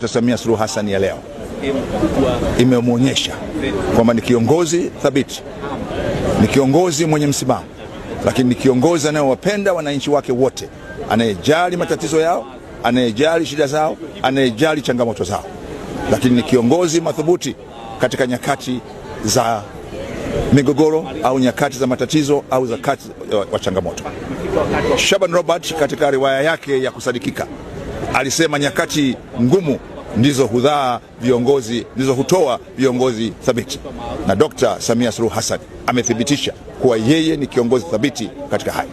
Dr. Samia Suluhu Hassan ya leo imemwonyesha kwamba ni kiongozi thabiti, ni kiongozi mwenye msimamo, lakini ni kiongozi anayewapenda wananchi wake wote, anayejali matatizo yao, anayejali shida zao, anayejali changamoto zao, lakini ni kiongozi madhubuti katika nyakati za migogoro au nyakati za matatizo au nyakati wa changamoto. Shaban Robert katika riwaya yake ya Kusadikika alisema nyakati ngumu ndizo hutoa viongozi thabiti, na Dr. Samia Suluhu Hassan amethibitisha kuwa yeye ni kiongozi thabiti katika haya.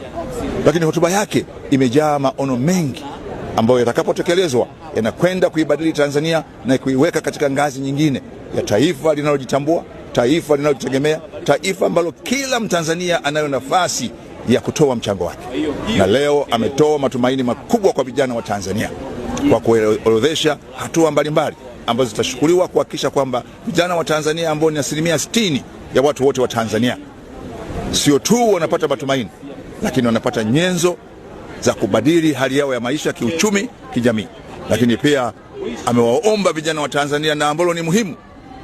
Lakini hotuba yake imejaa maono mengi ambayo yatakapotekelezwa yanakwenda kuibadili Tanzania na kuiweka katika ngazi nyingine ya taifa linalojitambua, taifa linalojitegemea, taifa ambalo kila Mtanzania anayo nafasi ya kutoa mchango wake. Na leo ametoa matumaini makubwa kwa vijana wa Tanzania kwa kuorodhesha hatua mbalimbali ambazo zitashukuliwa kuhakikisha kwamba vijana wa Tanzania ambao ni 60% ya watu wote wa Tanzania sio tu wanapata matumaini, lakini wanapata nyenzo za kubadili hali yao ya maisha, kiuchumi, kijamii. Lakini pia amewaomba vijana wa Tanzania, na ambalo ni muhimu,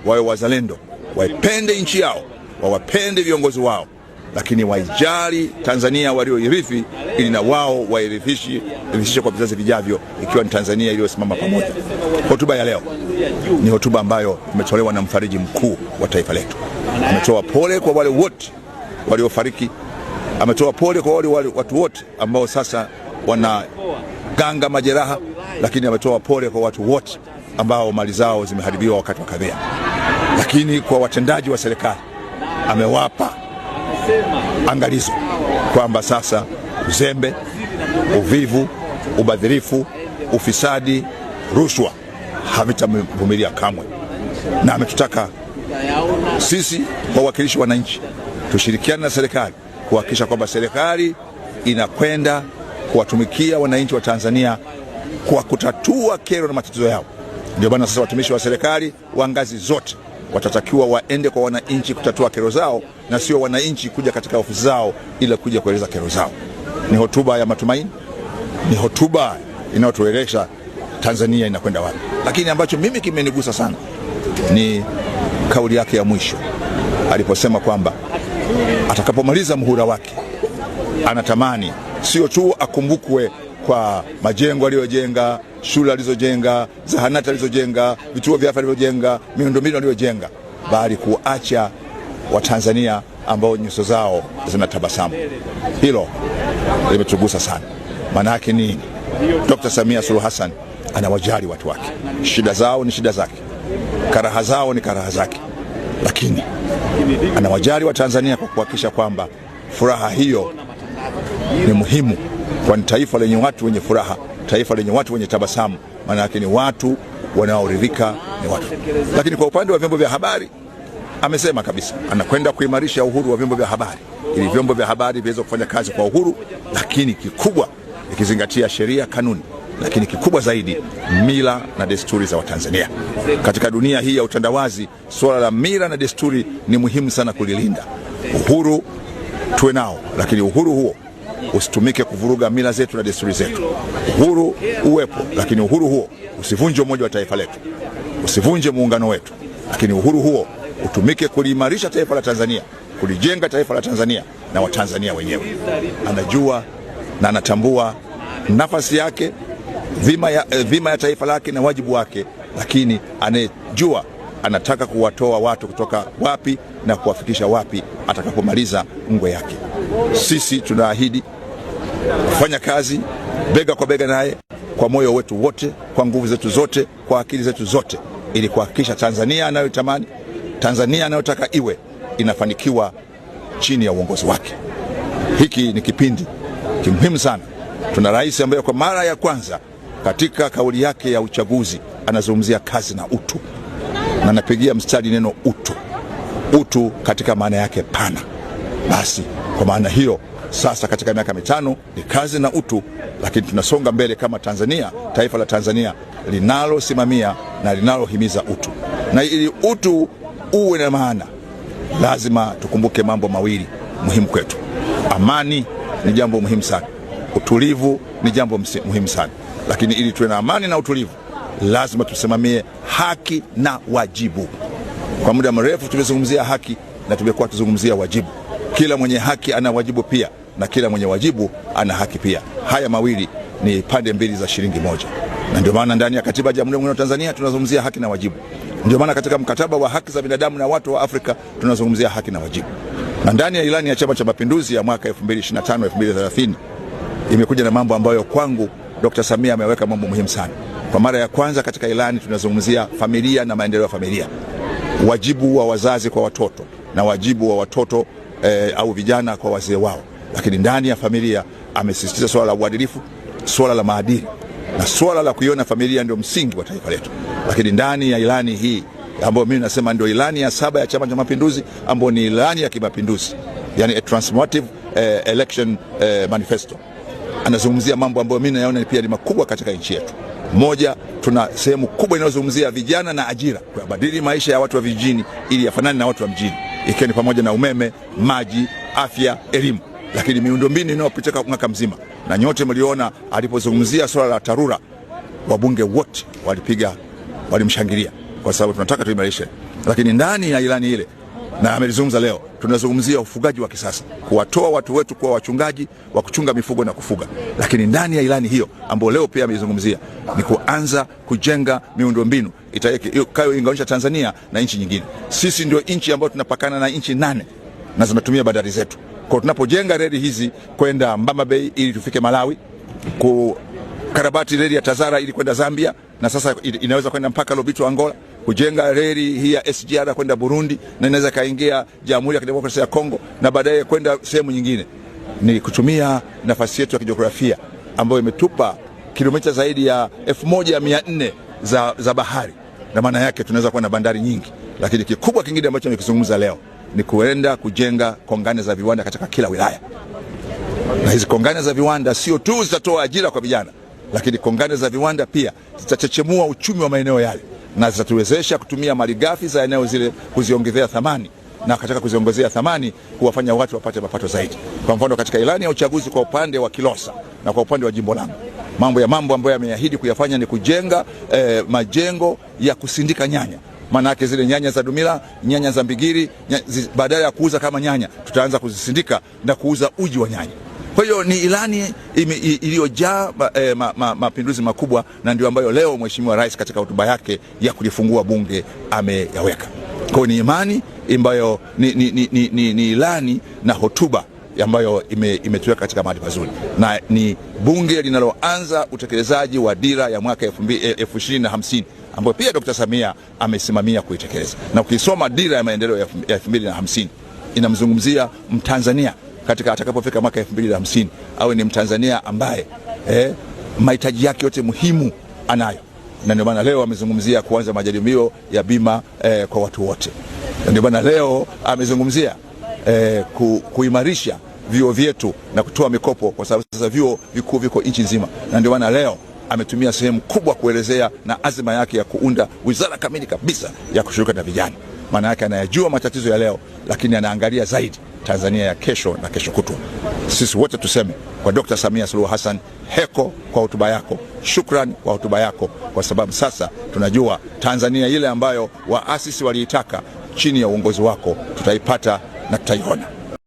wawe wazalendo, waipende nchi yao, wawapende viongozi wao, lakini waijali Tanzania walioirithi ili na wao wairithishe kwa vizazi vijavyo, ikiwa ni Tanzania iliyosimama pamoja. Hotuba ya leo ni hotuba ambayo imetolewa na mfariji mkuu wa taifa letu. Ametoa pole kwa wale wote waliofariki, ametoa pole kwa wale watu wote ambao sasa wanaganga majeraha, lakini ametoa pole kwa watu wote ambao mali zao zimeharibiwa wakati wa kadhia. Lakini kwa watendaji wa serikali amewapa angalizo kwamba sasa uzembe, uvivu, ubadhirifu, ufisadi, rushwa havitavumilia kamwe, na ametutaka sisi wawakilishi wananchi tushirikiane na serikali kuhakikisha kwamba serikali inakwenda kuwatumikia wananchi wa Tanzania kwa kutatua kero na matatizo yao. Ndio maana sasa watumishi wa serikali wa ngazi zote watatakiwa waende kwa wananchi kutatua kero zao, na sio wananchi kuja katika ofisi zao ili kuja kueleza kero zao. Ni hotuba ya matumaini, ni hotuba inayotueleza Tanzania inakwenda wapi. Lakini ambacho mimi kimenigusa sana ni kauli yake ya mwisho aliposema kwamba atakapomaliza muhula wake anatamani sio tu akumbukwe kwa majengo aliyojenga, shule alizojenga, zahanati alizojenga, vituo vya afya alivyojenga, miundombinu aliyojenga, bali kuacha Watanzania ambao nyuso zao zinatabasamu. Hilo limetugusa sana. Maana yake nini? Dr. Samia Suluhu Hassan anawajali watu wake. Shida zao ni shida zake, karaha zao ni karaha zake, lakini anawajali wa Tanzania kwa kuhakikisha kwamba furaha hiyo ni muhimu, kwa taifa lenye watu wenye furaha, taifa lenye watu wenye tabasamu, maana yake ni watu wanaoridhika, ni watu. Lakini kwa upande wa vyombo vya habari amesema kabisa anakwenda kuimarisha uhuru wa vyombo vya habari ili vyombo vya habari viweze kufanya kazi kwa uhuru, lakini kikubwa ikizingatia sheria, kanuni, lakini kikubwa zaidi mila na desturi za Watanzania. Katika dunia hii ya utandawazi, swala la mila na desturi ni muhimu sana kulilinda. Uhuru tuwe nao, lakini uhuru huo usitumike kuvuruga mila zetu na desturi zetu. Uhuru uwepo, lakini uhuru huo usivunje umoja wa taifa letu, usivunje muungano wetu, lakini uhuru huo utumike kuliimarisha taifa la Tanzania, kulijenga taifa la Tanzania na Watanzania wenyewe. Anajua na anatambua nafasi yake, dhima ya taifa lake na wajibu wake, lakini anejua anataka kuwatoa watu kutoka wapi na kuwafikisha wapi atakapomaliza ngwe yake. Sisi tunaahidi kufanya kazi bega kwa bega naye kwa moyo wetu wote, kwa nguvu zetu zote, kwa akili zetu zote, ili kuhakikisha Tanzania anayotamani, Tanzania anayotaka iwe, inafanikiwa chini ya uongozi wake. Hiki ni kipindi muhimu sana. Tuna rais ambaye kwa mara ya kwanza katika kauli yake ya uchaguzi anazungumzia kazi na utu, na anapigia mstari neno utu. Utu katika maana yake pana. Basi kwa maana hiyo sasa katika miaka mitano ni kazi na utu, lakini tunasonga mbele kama Tanzania, taifa la Tanzania linalosimamia na linalohimiza utu. Na ili utu uwe na maana, lazima tukumbuke mambo mawili muhimu kwetu. Amani ni jambo muhimu sana, utulivu ni jambo muhimu sana, lakini ili tuwe na amani na utulivu lazima tusimamie haki na wajibu. Kwa muda mrefu tumezungumzia haki na tumekuwa tuzungumzia wajibu. Kila mwenye haki ana wajibu pia, na kila mwenye wajibu ana haki pia. Haya mawili ni pande mbili za shilingi moja, na ndio maana ndani ya katiba ya Jamhuri ya Muungano wa Tanzania tunazungumzia haki na wajibu. Ndio maana katika mkataba wa haki za binadamu na watu wa Afrika tunazungumzia haki na wajibu. Na ndani ya ilani ya Chama cha Mapinduzi ya mwaka 2025-2030 imekuja na mambo ambayo kwangu Dr. Samia ameweka mambo muhimu sana. Kwa mara ya kwanza katika ilani tunazungumzia familia na maendeleo ya familia, wajibu wa wazazi kwa watoto na wajibu wa watoto au vijana kwa wazee wao. Lakini ndani ya familia amesisitiza swala la uadilifu, swala la maadili na swala la kuiona familia ndio msingi wa taifa letu. Lakini ndani ya ilani hii ambayo mimi nasema ndio ilani ya 7 ya Chama cha Mapinduzi, ambayo ni ilani ya kimapinduzi, yani a transformative election manifesto, anazungumzia mambo ambayo mimi naona pia ni makubwa katika nchi yetu. Moja, tuna sehemu kubwa inayozungumzia vijana na ajira, kubadili maisha ya watu wa vijijini ili yafanane na watu wa mjini, ikiwa ni pamoja na umeme, maji, afya, elimu, lakini miundombinu inayopita mwaka mzima. Na nyote mliona alipozungumzia swala la TARURA, wabunge wote walimshangilia kwa sababu tunataka tuimarishe. Lakini ndani ya ilani ile, na amelizungumza leo, tunazungumzia ufugaji wa kisasa, kuwatoa watu wetu kuwa wachungaji wa kuchunga mifugo na kufuga. Lakini ndani ya ilani hiyo ambayo leo pia amelizungumzia ni kuanza kujenga miundombinu itakayounganisha Tanzania na nchi nyingine. Sisi ndio nchi ambayo tunapakana na nchi 8 na zinatumia bandari zetu. Kwa tunapojenga reli hizi kwenda Mbamba Bay ili tufike Malawi, kukarabati reli ya Tazara ili kwenda Zambia, na sasa inaweza kwenda mpaka Lobito Angola, kujenga reli hii ya SGR kwenda Burundi na inaweza kaingia Jamhuri ya Kidemokrasia ya Kongo na baadaye kwenda sehemu nyingine, ni kutumia nafasi yetu ya kijiografia ambayo imetupa kilomita zaidi ya 1400 za bahari, na maana yake tunaweza kuwa na bandari nyingi. Lakini kikubwa kingine ambacho nimekizungumza leo ni kuenda kujenga kongane za viwanda katika kila wilaya. Na hizi kongane za viwanda sio tu zitatoa ajira kwa vijana, lakini kongane za viwanda pia zitachechemua uchumi wa maeneo yale na zitatuwezesha kutumia malighafi za eneo zile kuziongezea thamani, na katika kuziongezea thamani kuwafanya watu wapate mapato zaidi. Kwa mfano, katika ilani ya uchaguzi kwa upande wa Kilosa na kwa upande wa jimbo langu, mambo ambayo yameahidi kuyafanya ni kujenga majengo ya kusindika nyanya. Maana yake zile nyanya za Dumila, nyanya za Mbigiri, badala ya kuuza kama nyanya, tutaanza kuzisindika na kuuza uji wa nyanya. Kwa hiyo ni ilani iliyojaa mapinduzi makubwa, na ndio ambayo leo Mheshimiwa Rais katika hotuba yake ya kulifungua bunge ameyaweka. Kwa hiyo ni imani ambayo ni ilani na hotuba ambayo imetuweka katika mahali pazuri, na ni bunge linaloanza utekelezaji wa dira ya mwaka 2050 ambayo pia Dr. Samia amesimamia kuitekeleza. Na ukisoma dira ya maendeleo ya 2050 inamzungumzia Mtanzania katika atakapofika mwaka 2050 awe ni Mtanzania ambaye mahitaji yake yote muhimu anayo. Na ndio maana leo amezungumzia kuanza majaribio ya bima kwa watu wote. Ndio maana leo amezungumzia kuimarisha vyuo vyetu na kutoa mikopo, kwa sababu sasa vyuo vikuu viko nchi nzima. Na ndio maana leo ametumia sehemu kubwa kuelezea na azma yake ya kuunda wizara kamili kabisa ya kushughulika na vijana. Maana yake anayajua matatizo ya leo, lakini anaangalia zaidi Tanzania ya kesho na kesho kutwa. Sisi wote tuseme kwa Dr. Samia Suluhu Hassan, heko kwa hotuba yako, shukrani kwa hotuba yako, kwa sababu sasa tunajua Tanzania ile ambayo waasisi waliitaka chini ya uongozi wako tutaipata na tutaiona.